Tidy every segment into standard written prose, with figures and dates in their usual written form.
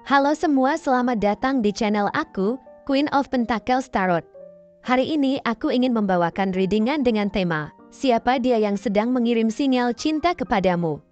Halo semua, selamat datang di channel aku, Queen of Pentacles Tarot. Hari ini aku ingin membawakan readingan dengan tema, siapa dia yang sedang mengirim sinyal cinta kepadamu?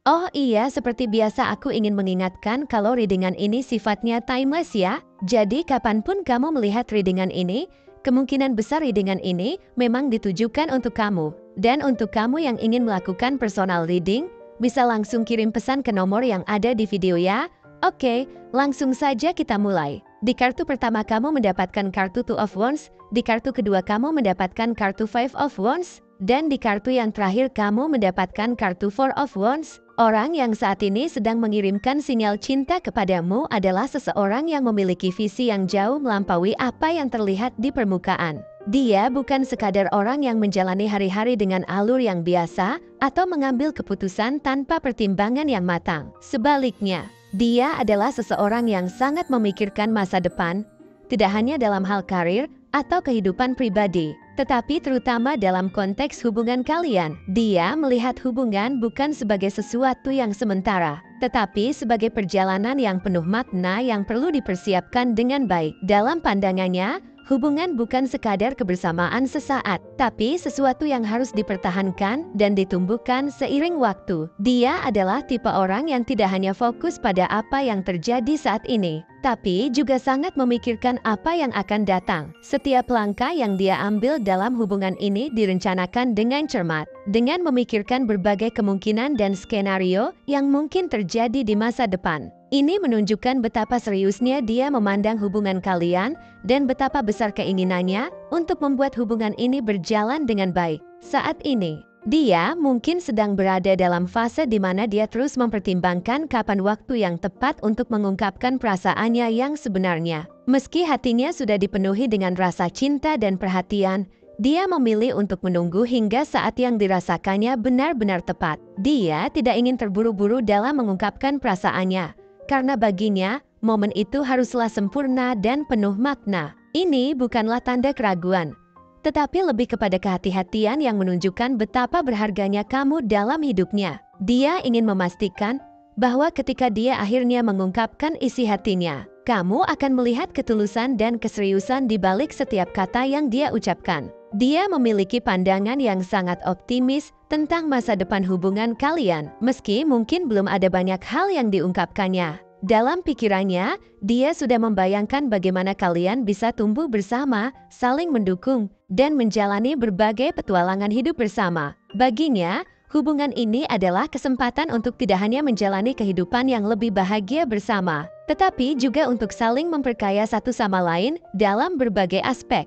Oh iya, seperti biasa aku ingin mengingatkan kalau readingan ini sifatnya timeless ya. Jadi kapanpun kamu melihat readingan ini, kemungkinan besar readingan ini memang ditujukan untuk kamu. Dan untuk kamu yang ingin melakukan personal reading, bisa langsung kirim pesan ke nomor yang ada di video ya. Oke, langsung saja kita mulai. Di kartu pertama kamu mendapatkan kartu Two of Wands, di kartu kedua kamu mendapatkan kartu Five of Wands, dan di kartu yang terakhir kamu mendapatkan kartu Four of Wands. Orang yang saat ini sedang mengirimkan sinyal cinta kepadamu adalah seseorang yang memiliki visi yang jauh melampaui apa yang terlihat di permukaan. Dia bukan sekadar orang yang menjalani hari-hari dengan alur yang biasa atau mengambil keputusan tanpa pertimbangan yang matang. Sebaliknya, dia adalah seseorang yang sangat memikirkan masa depan, tidak hanya dalam hal karir atau kehidupan pribadi, tetapi terutama dalam konteks hubungan kalian. Dia melihat hubungan bukan sebagai sesuatu yang sementara, tetapi sebagai perjalanan yang penuh makna yang perlu dipersiapkan dengan baik. Dalam pandangannya, hubungan bukan sekadar kebersamaan sesaat, tapi sesuatu yang harus dipertahankan dan ditumbuhkan seiring waktu. Dia adalah tipe orang yang tidak hanya fokus pada apa yang terjadi saat ini, tapi juga sangat memikirkan apa yang akan datang. Setiap langkah yang dia ambil dalam hubungan ini direncanakan dengan cermat, dengan memikirkan berbagai kemungkinan dan skenario yang mungkin terjadi di masa depan. Ini menunjukkan betapa seriusnya dia memandang hubungan kalian dan betapa besar keinginannya untuk membuat hubungan ini berjalan dengan baik. Saat ini, dia mungkin sedang berada dalam fase di mana dia terus mempertimbangkan kapan waktu yang tepat untuk mengungkapkan perasaannya yang sebenarnya. Meski hatinya sudah dipenuhi dengan rasa cinta dan perhatian, dia memilih untuk menunggu hingga saat yang dirasakannya benar-benar tepat. Dia tidak ingin terburu-buru dalam mengungkapkan perasaannya, karena baginya, momen itu haruslah sempurna dan penuh makna. Ini bukanlah tanda keraguan, tetapi lebih kepada kehati-hatian yang menunjukkan betapa berharganya kamu dalam hidupnya. Dia ingin memastikan bahwa ketika dia akhirnya mengungkapkan isi hatinya, kamu akan melihat ketulusan dan keseriusan di balik setiap kata yang dia ucapkan. Dia memiliki pandangan yang sangat optimis tentang masa depan hubungan kalian, meski mungkin belum ada banyak hal yang diungkapkannya. Dalam pikirannya, dia sudah membayangkan bagaimana kalian bisa tumbuh bersama, saling mendukung, dan menjalani berbagai petualangan hidup bersama. Baginya, hubungan ini adalah kesempatan untuk tidak hanya menjalani kehidupan yang lebih bahagia bersama, tetapi juga untuk saling memperkaya satu sama lain dalam berbagai aspek.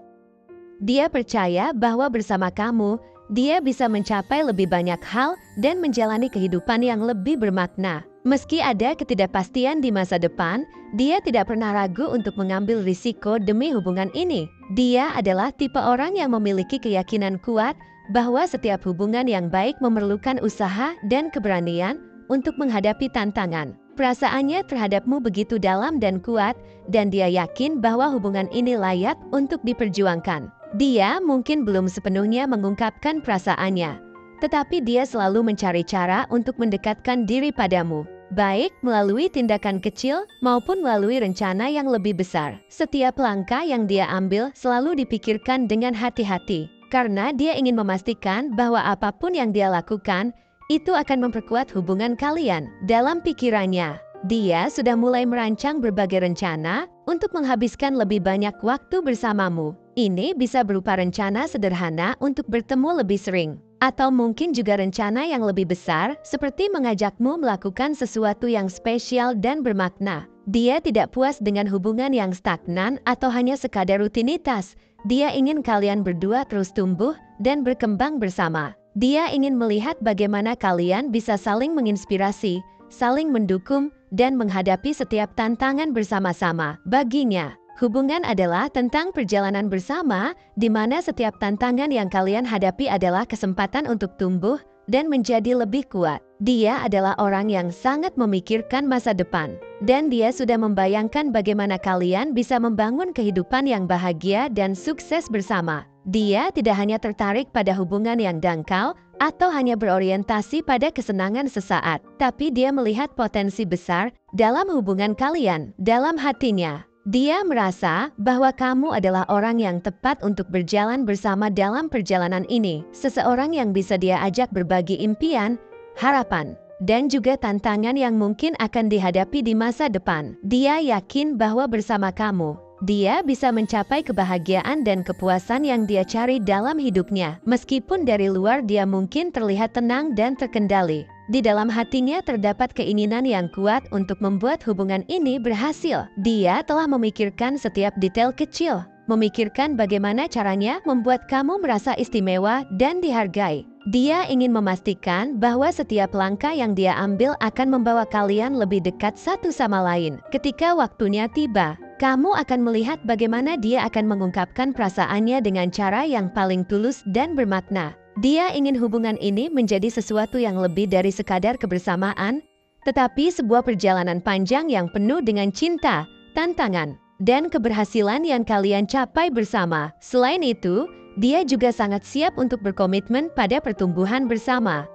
Dia percaya bahwa bersama kamu, dia bisa mencapai lebih banyak hal dan menjalani kehidupan yang lebih bermakna. Meski ada ketidakpastian di masa depan, dia tidak pernah ragu untuk mengambil risiko demi hubungan ini. Dia adalah tipe orang yang memiliki keyakinan kuat bahwa setiap hubungan yang baik memerlukan usaha dan keberanian untuk menghadapi tantangan. Perasaannya terhadapmu begitu dalam dan kuat, dan dia yakin bahwa hubungan ini layak untuk diperjuangkan. Dia mungkin belum sepenuhnya mengungkapkan perasaannya, tetapi dia selalu mencari cara untuk mendekatkan diri padamu, baik melalui tindakan kecil maupun melalui rencana yang lebih besar. Setiap langkah yang dia ambil selalu dipikirkan dengan hati-hati, karena dia ingin memastikan bahwa apapun yang dia lakukan, itu akan memperkuat hubungan kalian. Dalam pikirannya, dia sudah mulai merancang berbagai rencana untuk menghabiskan lebih banyak waktu bersamamu. Ini bisa berupa rencana sederhana untuk bertemu lebih sering, atau mungkin juga rencana yang lebih besar seperti mengajakmu melakukan sesuatu yang spesial dan bermakna. Dia tidak puas dengan hubungan yang stagnan atau hanya sekadar rutinitas. Dia ingin kalian berdua terus tumbuh dan berkembang bersama. Dia ingin melihat bagaimana kalian bisa saling menginspirasi, saling mendukung, dan menghadapi setiap tantangan bersama-sama. Baginya, hubungan adalah tentang perjalanan bersama, di mana setiap tantangan yang kalian hadapi adalah kesempatan untuk tumbuh dan menjadi lebih kuat. Dia adalah orang yang sangat memikirkan masa depan, dan dia sudah membayangkan bagaimana kalian bisa membangun kehidupan yang bahagia dan sukses bersama. Dia tidak hanya tertarik pada hubungan yang dangkal, atau hanya berorientasi pada kesenangan sesaat. Tapi dia melihat potensi besar dalam hubungan kalian. Dalam hatinya, dia merasa bahwa kamu adalah orang yang tepat untuk berjalan bersama dalam perjalanan ini. Seseorang yang bisa dia ajak berbagi impian, harapan, dan juga tantangan yang mungkin akan dihadapi di masa depan. Dia yakin bahwa bersama kamu, dia bisa mencapai kebahagiaan dan kepuasan yang dia cari dalam hidupnya. Meskipun dari luar dia mungkin terlihat tenang dan terkendali, di dalam hatinya terdapat keinginan yang kuat untuk membuat hubungan ini berhasil. Dia telah memikirkan setiap detail kecil, memikirkan bagaimana caranya membuat kamu merasa istimewa dan dihargai. Dia ingin memastikan bahwa setiap langkah yang dia ambil akan membawa kalian lebih dekat satu sama lain. Ketika waktunya tiba, kamu akan melihat bagaimana dia akan mengungkapkan perasaannya dengan cara yang paling tulus dan bermakna. Dia ingin hubungan ini menjadi sesuatu yang lebih dari sekadar kebersamaan, tetapi sebuah perjalanan panjang yang penuh dengan cinta, tantangan, dan keberhasilan yang kalian capai bersama. Selain itu, dia juga sangat siap untuk berkomitmen pada pertumbuhan bersama.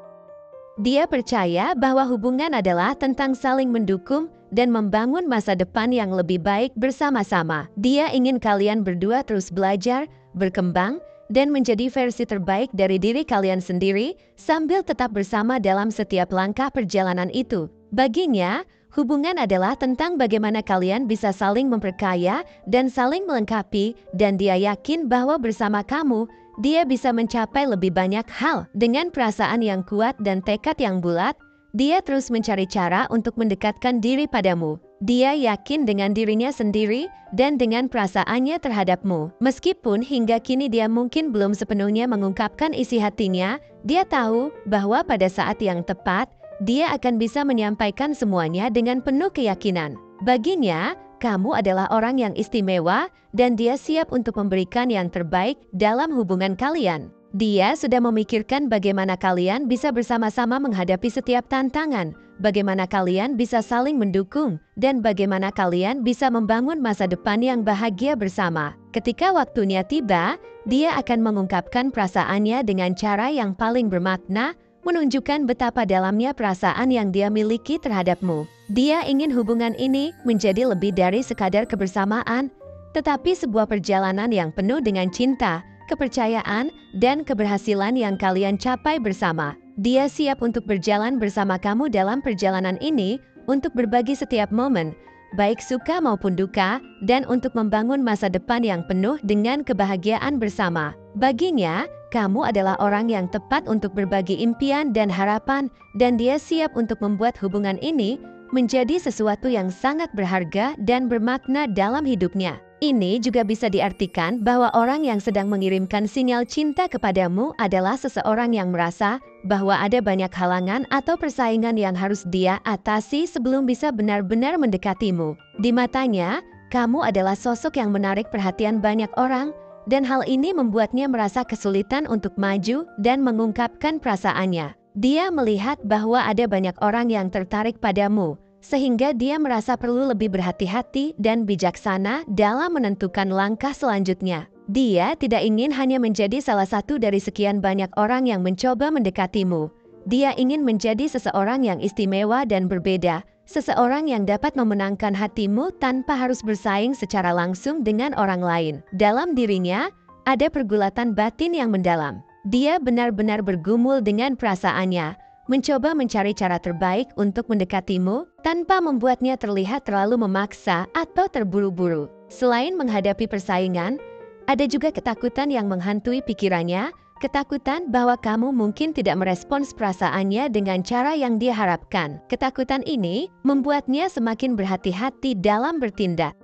Dia percaya bahwa hubungan adalah tentang saling mendukung dan membangun masa depan yang lebih baik bersama-sama. Dia ingin kalian berdua terus belajar, berkembang, dan menjadi versi terbaik dari diri kalian sendiri sambil tetap bersama dalam setiap langkah perjalanan itu. Baginya, hubungan adalah tentang bagaimana kalian bisa saling memperkaya dan saling melengkapi, dan dia yakin bahwa bersama kamu, dia bisa mencapai lebih banyak hal. Dengan perasaan yang kuat dan tekad yang bulat, dia terus mencari cara untuk mendekatkan diri padamu. Dia yakin dengan dirinya sendiri dan dengan perasaannya terhadapmu. Meskipun hingga kini dia mungkin belum sepenuhnya mengungkapkan isi hatinya, dia tahu bahwa pada saat yang tepat, dia akan bisa menyampaikan semuanya dengan penuh keyakinan. Baginya, kamu adalah orang yang istimewa dan dia siap untuk memberikan yang terbaik dalam hubungan kalian. Dia sudah memikirkan bagaimana kalian bisa bersama-sama menghadapi setiap tantangan, bagaimana kalian bisa saling mendukung, dan bagaimana kalian bisa membangun masa depan yang bahagia bersama. Ketika waktunya tiba, dia akan mengungkapkan perasaannya dengan cara yang paling bermakna, menunjukkan betapa dalamnya perasaan yang dia miliki terhadapmu. Dia ingin hubungan ini menjadi lebih dari sekadar kebersamaan, tetapi sebuah perjalanan yang penuh dengan cinta, kepercayaan, dan keberhasilan yang kalian capai bersama. Dia siap untuk berjalan bersama kamu dalam perjalanan ini, untuk berbagi setiap momen, baik suka maupun duka, dan untuk membangun masa depan yang penuh dengan kebahagiaan bersama. Baginya, kamu adalah orang yang tepat untuk berbagi impian dan harapan, dan dia siap untuk membuat hubungan ini menjadi sesuatu yang sangat berharga dan bermakna dalam hidupnya. Ini juga bisa diartikan bahwa orang yang sedang mengirimkan sinyal cinta kepadamu adalah seseorang yang merasa bahwa ada banyak halangan atau persaingan yang harus dia atasi sebelum bisa benar-benar mendekatimu. Di matanya, kamu adalah sosok yang menarik perhatian banyak orang, dan hal ini membuatnya merasa kesulitan untuk maju dan mengungkapkan perasaannya. Dia melihat bahwa ada banyak orang yang tertarik padamu, sehingga dia merasa perlu lebih berhati-hati dan bijaksana dalam menentukan langkah selanjutnya. Dia tidak ingin hanya menjadi salah satu dari sekian banyak orang yang mencoba mendekatimu. Dia ingin menjadi seseorang yang istimewa dan berbeda, seseorang yang dapat memenangkan hatimu tanpa harus bersaing secara langsung dengan orang lain. Dalam dirinya, ada pergulatan batin yang mendalam. Dia benar-benar bergumul dengan perasaannya, mencoba mencari cara terbaik untuk mendekatimu tanpa membuatnya terlihat terlalu memaksa atau terburu-buru. Selain menghadapi persaingan, ada juga ketakutan yang menghantui pikirannya, ketakutan bahwa kamu mungkin tidak merespons perasaannya dengan cara yang dia harapkan. Ketakutan ini membuatnya semakin berhati-hati dalam bertindak.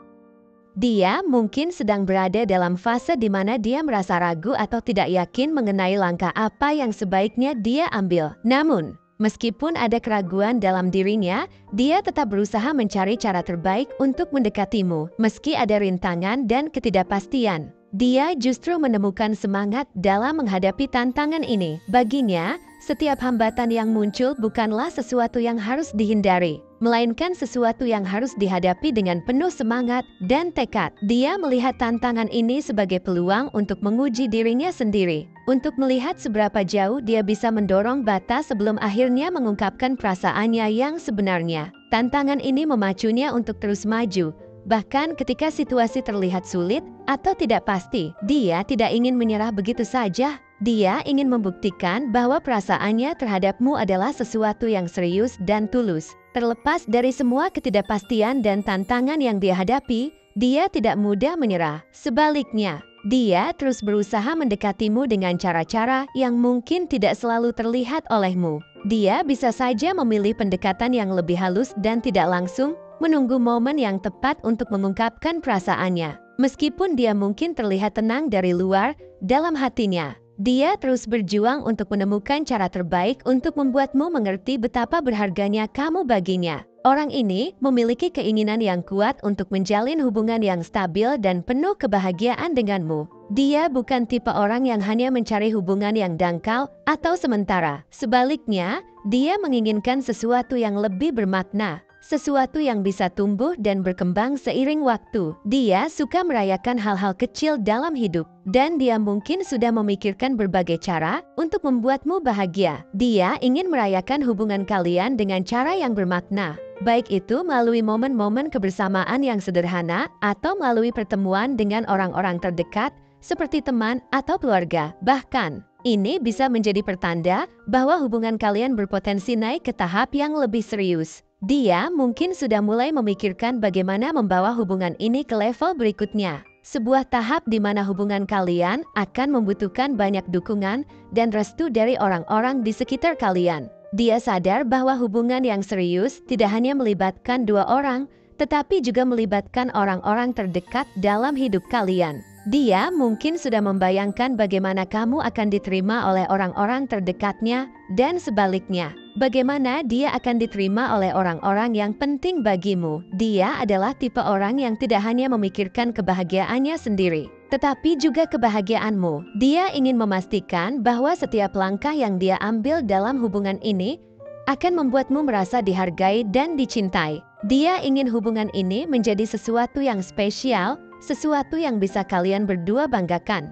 Dia mungkin sedang berada dalam fase di mana dia merasa ragu atau tidak yakin mengenai langkah apa yang sebaiknya dia ambil. Namun, meskipun ada keraguan dalam dirinya, dia tetap berusaha mencari cara terbaik untuk mendekatimu. Meski ada rintangan dan ketidakpastian, dia justru menemukan semangat dalam menghadapi tantangan ini. Baginya, setiap hambatan yang muncul bukanlah sesuatu yang harus dihindari, melainkan sesuatu yang harus dihadapi dengan penuh semangat dan tekad. Dia melihat tantangan ini sebagai peluang untuk menguji dirinya sendiri, untuk melihat seberapa jauh dia bisa mendorong batas sebelum akhirnya mengungkapkan perasaannya yang sebenarnya. Tantangan ini memacunya untuk terus maju. Bahkan ketika situasi terlihat sulit atau tidak pasti, dia tidak ingin menyerah begitu saja. Dia ingin membuktikan bahwa perasaannya terhadapmu adalah sesuatu yang serius dan tulus. Terlepas dari semua ketidakpastian dan tantangan yang dia hadapi, dia tidak mudah menyerah. Sebaliknya, dia terus berusaha mendekatimu dengan cara-cara yang mungkin tidak selalu terlihat olehmu. Dia bisa saja memilih pendekatan yang lebih halus dan tidak langsung, menunggu momen yang tepat untuk mengungkapkan perasaannya. Meskipun dia mungkin terlihat tenang dari luar, dalam hatinya, dia terus berjuang untuk menemukan cara terbaik untuk membuatmu mengerti betapa berharganya kamu baginya. Orang ini memiliki keinginan yang kuat untuk menjalin hubungan yang stabil dan penuh kebahagiaan denganmu. Dia bukan tipe orang yang hanya mencari hubungan yang dangkal atau sementara. Sebaliknya, dia menginginkan sesuatu yang lebih bermakna. Sesuatu yang bisa tumbuh dan berkembang seiring waktu. Dia suka merayakan hal-hal kecil dalam hidup, dan dia mungkin sudah memikirkan berbagai cara untuk membuatmu bahagia. Dia ingin merayakan hubungan kalian dengan cara yang bermakna, baik itu melalui momen-momen kebersamaan yang sederhana atau melalui pertemuan dengan orang-orang terdekat seperti teman atau keluarga. Bahkan, ini bisa menjadi pertanda bahwa hubungan kalian berpotensi naik ke tahap yang lebih serius. Dia mungkin sudah mulai memikirkan bagaimana membawa hubungan ini ke level berikutnya. Sebuah tahap di mana hubungan kalian akan membutuhkan banyak dukungan dan restu dari orang-orang di sekitar kalian. Dia sadar bahwa hubungan yang serius tidak hanya melibatkan dua orang, tetapi juga melibatkan orang-orang terdekat dalam hidup kalian. Dia mungkin sudah membayangkan bagaimana kamu akan diterima oleh orang-orang terdekatnya dan sebaliknya. Bagaimana dia akan diterima oleh orang-orang yang penting bagimu. Dia adalah tipe orang yang tidak hanya memikirkan kebahagiaannya sendiri, tetapi juga kebahagiaanmu. Dia ingin memastikan bahwa setiap langkah yang dia ambil dalam hubungan ini akan membuatmu merasa dihargai dan dicintai. Dia ingin hubungan ini menjadi sesuatu yang spesial, sesuatu yang bisa kalian berdua banggakan.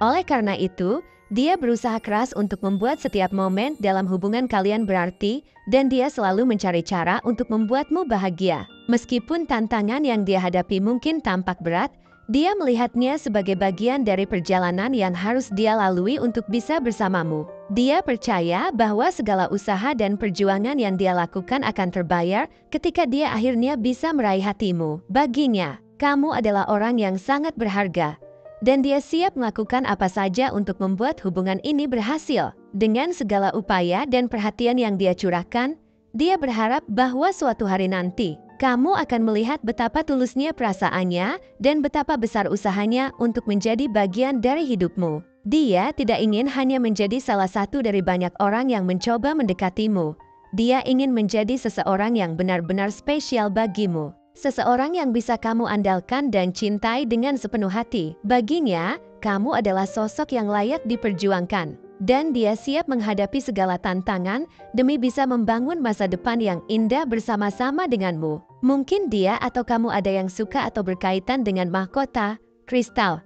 Oleh karena itu, dia berusaha keras untuk membuat setiap momen dalam hubungan kalian berarti, dan dia selalu mencari cara untuk membuatmu bahagia. Meskipun tantangan yang dia hadapi mungkin tampak berat, dia melihatnya sebagai bagian dari perjalanan yang harus dia lalui untuk bisa bersamamu. Dia percaya bahwa segala usaha dan perjuangan yang dia lakukan akan terbayar ketika dia akhirnya bisa meraih hatimu. Baginya, kamu adalah orang yang sangat berharga, dan dia siap melakukan apa saja untuk membuat hubungan ini berhasil. Dengan segala upaya dan perhatian yang dia curahkan, dia berharap bahwa suatu hari nanti, kamu akan melihat betapa tulusnya perasaannya dan betapa besar usahanya untuk menjadi bagian dari hidupmu. Dia tidak ingin hanya menjadi salah satu dari banyak orang yang mencoba mendekatimu. Dia ingin menjadi seseorang yang benar-benar spesial bagimu. Seseorang yang bisa kamu andalkan dan cintai dengan sepenuh hati. Baginya, kamu adalah sosok yang layak diperjuangkan. Dan dia siap menghadapi segala tantangan demi bisa membangun masa depan yang indah bersama-sama denganmu. Mungkin dia atau kamu ada yang suka atau berkaitan dengan mahkota, kristal,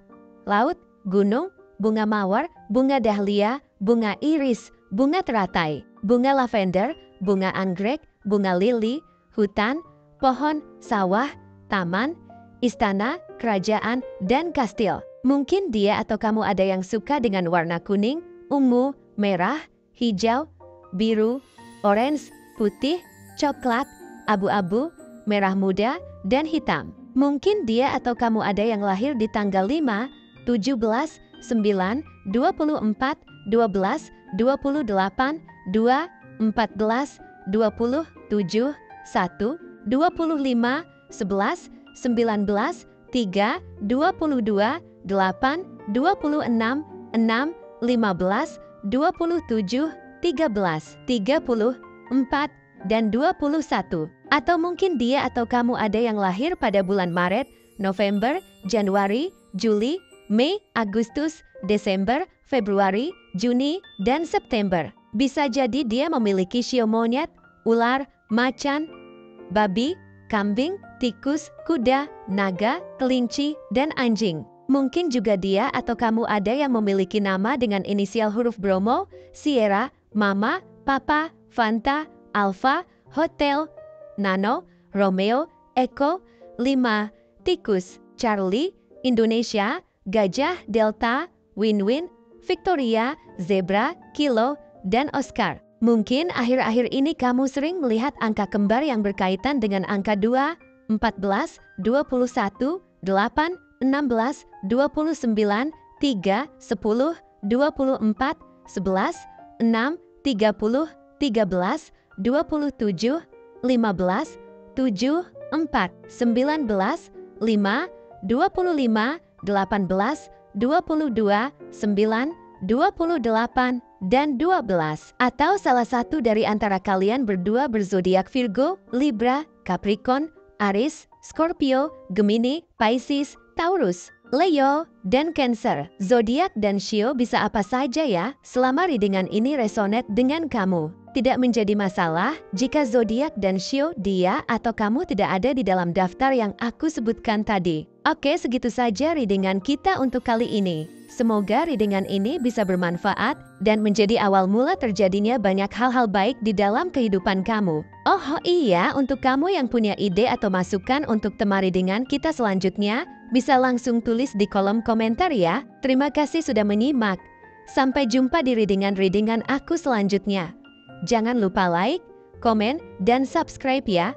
laut, gunung, bunga mawar, bunga dahlia, bunga iris, bunga teratai, bunga lavender, bunga anggrek, bunga lili, hutan, pohon, sawah, taman, istana, kerajaan, dan kastil. Mungkin dia atau kamu ada yang suka dengan warna kuning, ungu, merah, hijau, biru, orange, putih, coklat, abu-abu, merah muda, dan hitam. Mungkin dia atau kamu ada yang lahir di tanggal 5, 17, 9, 24, 12, 28, 2, 14, 27, 1, 25, 11, 19, 3, 22, 8, 26, 6, 15, 27, 13, 34, dan 21. Atau mungkin dia atau kamu ada yang lahir pada bulan Maret, November, Januari, Juli, Mei, Agustus, Desember, Februari, Juni, dan September. Bisa jadi dia memiliki shio monyet, ular, macan, babi, kambing, tikus, kuda, naga, kelinci, dan anjing. Mungkin juga dia atau kamu ada yang memiliki nama dengan inisial huruf Bromo, Sierra, Mama, Papa, Fanta, Alpha, Hotel, Nano, Romeo, Echo, 5, Tikus, Charlie, Indonesia, Gajah, Delta, Win-Win, Victoria, Zebra, Kilo, dan Oscar. Mungkin akhir-akhir ini kamu sering melihat angka kembar yang berkaitan dengan angka 2, 14, 21, 8, 16, 29, 3, 10, 24, 11, 6, 30, 13, 27, 15, 7, 4, 19, 5, 25, 18, 22, 9, 28, dan 12. Atau salah satu dari antara kalian berdua berzodiak Virgo, Libra, Capricorn, Aries, Scorpio, Gemini, Pisces, Taurus, Leo, dan Cancer. Zodiak dan shio bisa apa saja ya, selama readingan ini resonate dengan kamu. Tidak menjadi masalah jika zodiak dan shio dia atau kamu tidak ada di dalam daftar yang aku sebutkan tadi. Oke, segitu saja readingan kita untuk kali ini. Semoga readingan ini bisa bermanfaat dan menjadi awal mula terjadinya banyak hal-hal baik di dalam kehidupan kamu. Oh iya, untuk kamu yang punya ide atau masukan untuk tema readingan kita selanjutnya, bisa langsung tulis di kolom komentar ya. Terima kasih sudah menyimak. Sampai jumpa di readingan-readingan aku selanjutnya. Jangan lupa like, komen, dan subscribe ya.